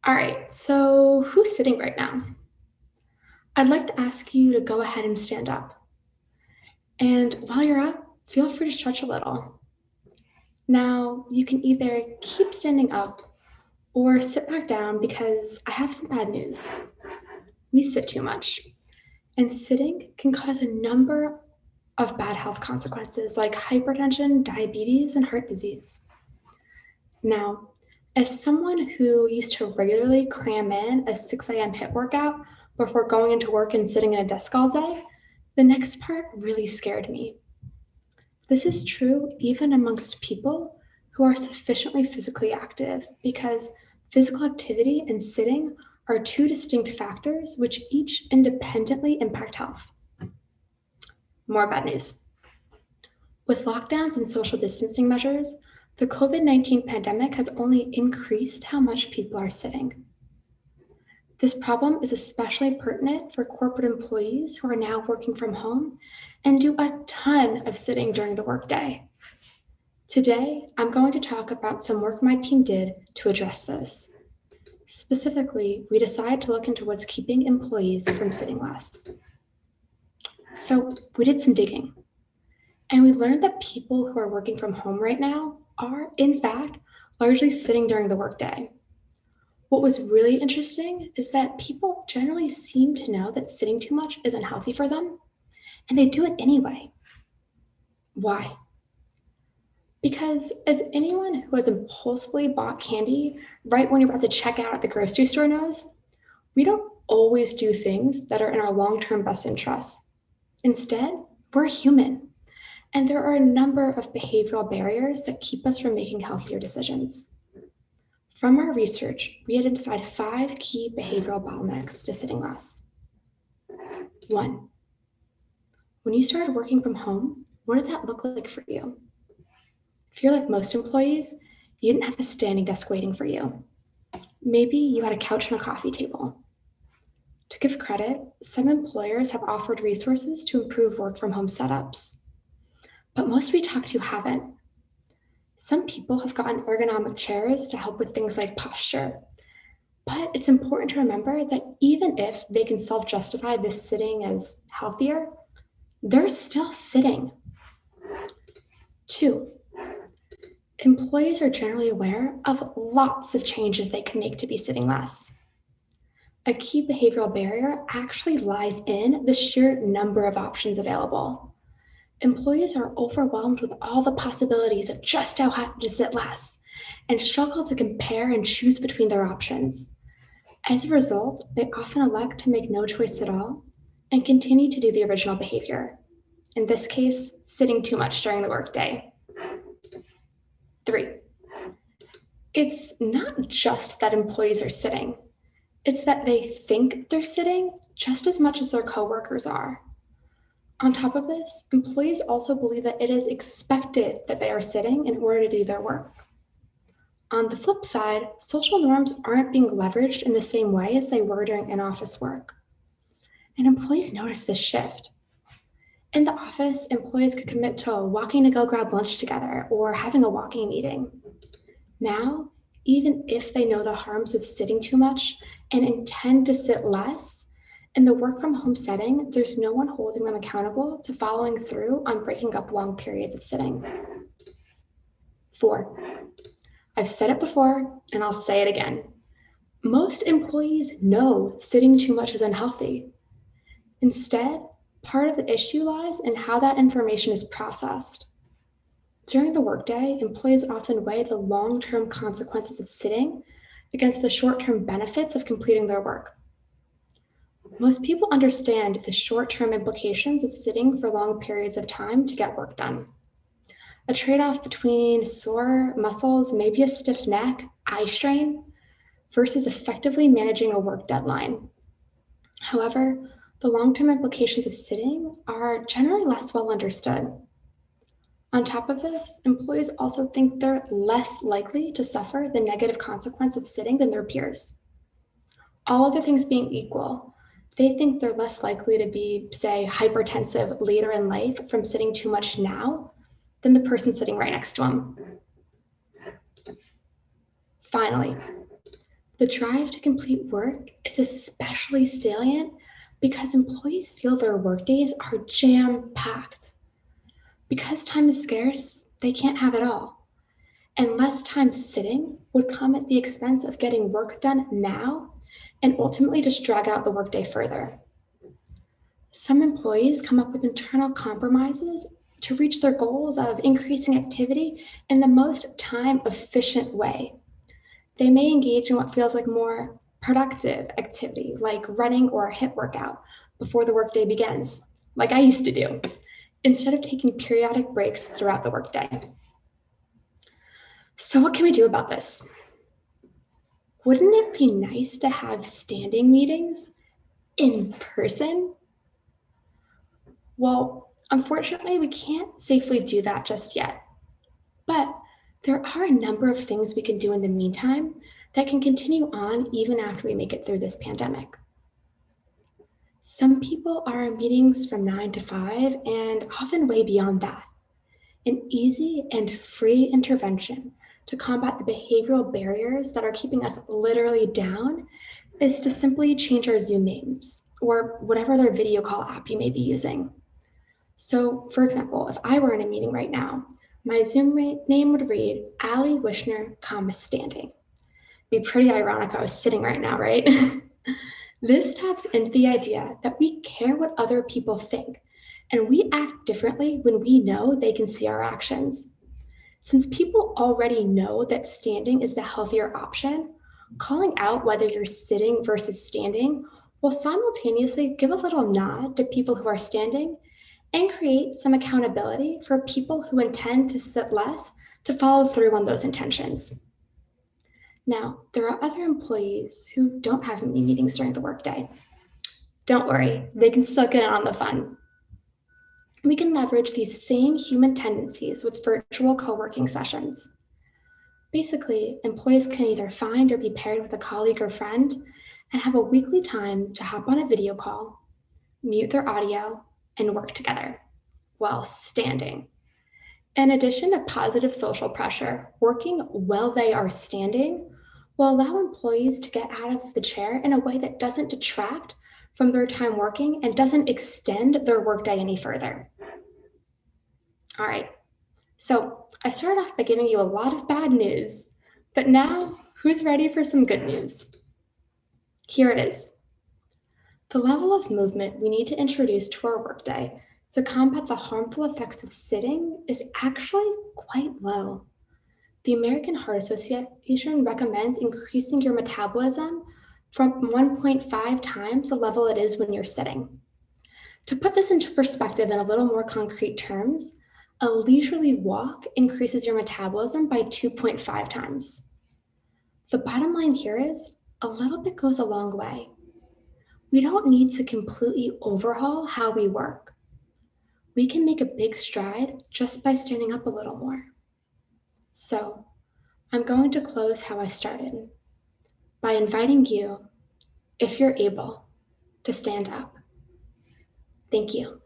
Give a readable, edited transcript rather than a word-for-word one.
All right, so who's sitting right now? I'd like to ask you to go ahead and stand up. And while you're up, feel free to stretch a little. Now, you can either keep standing up or sit back down because I have some bad news. We sit too much, and sitting can cause a number of bad health consequences like hypertension, diabetes, and heart disease. Now, as someone who used to regularly cram in a 6 a.m. HIIT workout before going into work and sitting in a desk all day, the next part really scared me. This is true even amongst people who are sufficiently physically active because physical activity and sitting are two distinct factors which each independently impact health. More bad news. With lockdowns and social distancing measures, the COVID-19 pandemic has only increased how much people are sitting. This problem is especially pertinent for corporate employees who are now working from home and do a ton of sitting during the workday. Today, I'm going to talk about some work my team did to address this. Specifically, we decided to look into what's keeping employees from sitting less. So we did some digging. And we learned that people who are working from home right now are, in fact, largely sitting during the workday. What was really interesting is that people generally seem to know that sitting too much isn't healthy for them, and they do it anyway. Why? Because as anyone who has impulsively bought candy right when you're about to check out at the grocery store knows, we don't always do things that are in our long-term best interests. Instead, we're human. And there are a number of behavioral barriers that keep us from making healthier decisions. From our research, we identified 5 key behavioral bottlenecks to sitting less. 1, when you started working from home, what did that look like for you? If you're like most employees, you didn't have a standing desk waiting for you. Maybe you had a couch and a coffee table. To give credit, some employers have offered resources to improve work from home setups. But most we talk to haven't. Some people have gotten ergonomic chairs to help with things like posture. But it's important to remember that even if they can self-justify this sitting as healthier, they're still sitting. 2, employees are generally aware of lots of changes they can make to be sitting less. A key behavioral barrier actually lies in the sheer number of options available. Employees are overwhelmed with all the possibilities of just how to sit less and struggle to compare and choose between their options. As a result, they often elect to make no choice at all and continue to do the original behavior. In this case, sitting too much during the workday. 3, it's not just that employees are sitting. It's that they think they're sitting just as much as their coworkers are. On top of this, employees also believe that it is expected that they are sitting in order to do their work. On the flip side, social norms aren't being leveraged in the same way as they were during in-office work. And employees notice this shift. In the office, employees could commit to walking to go grab lunch together or having a walking meeting. Now, even if they know the harms of sitting too much and intend to sit less, in the work from home setting, there's no one holding them accountable to following through on breaking up long periods of sitting. 4, I've said it before and I'll say it again. Most employees know sitting too much is unhealthy. Instead, part of the issue lies in how that information is processed. During the workday, employees often weigh the long-term consequences of sitting against the short-term benefits of completing their work. Most people understand the short-term implications of sitting for long periods of time to get work done. A trade-off between sore muscles, maybe a stiff neck, eye strain, versus effectively managing a work deadline. However, the long-term implications of sitting are generally less well understood. On top of this, employees also think they're less likely to suffer the negative consequence of sitting than their peers. All other things being equal, they think they're less likely to be, say, hypertensive later in life from sitting too much now than the person sitting right next to them. Finally, The drive to complete work is especially salient because employees feel their workdays are jam-packed. Because time is scarce, they can't have it all. And less time sitting would come at the expense of getting work done now and ultimately just drag out the workday further. Some employees come up with internal compromises to reach their goals of increasing activity in the most time efficient way. They may engage in what feels like more productive activity, like running or a HIIT workout before the workday begins, like I used to do, instead of taking periodic breaks throughout the workday. So, what can we do about this? Wouldn't it be nice to have standing meetings in person? Well, unfortunately, we can't safely do that just yet. But there are a number of things we can do in the meantime that can continue on even after we make it through this pandemic. Some people are in meetings from 9 to 5 and often way beyond that. An easy and free intervention to combat the behavioral barriers that are keeping us literally down is to simply change our Zoom names or whatever other video call app you may be using. So, for example, if I were in a meeting right now, my Zoom name would read Allie Wishner, standing. Be pretty ironic I was sitting right now, right? This taps into the idea that we care what other people think, and we act differently when we know they can see our actions. Since people already know that standing is the healthier option, calling out whether you're sitting versus standing will simultaneously give a little nod to people who are standing and create some accountability for people who intend to sit less to follow through on those intentions. Now, there are other employees who don't have many meetings during the workday. Don't worry, they can still get in on the fun. We can leverage these same human tendencies with virtual co-working sessions. Basically, employees can either find or be paired with a colleague or friend and have a weekly time to hop on a video call, mute their audio, and work together while standing. In addition to positive social pressure, working while they are standing will allow employees to get out of the chair in a way that doesn't detract from their time working and doesn't extend their workday any further. All right, so I started off by giving you a lot of bad news, but now who's ready for some good news? Here it is. The level of movement we need to introduce to our workday to combat the harmful effects of sitting is actually quite low. The American Heart Association recommends increasing your metabolism from 1.5 times the level it is when you're sitting. To put this into perspective in a little more concrete terms, a leisurely walk increases your metabolism by 2.5 times. The bottom line here is a little bit goes a long way. We don't need to completely overhaul how we work. We can make a big stride just by standing up a little more. So, I'm going to close how I started, by inviting you, if you're able, to stand up. Thank you.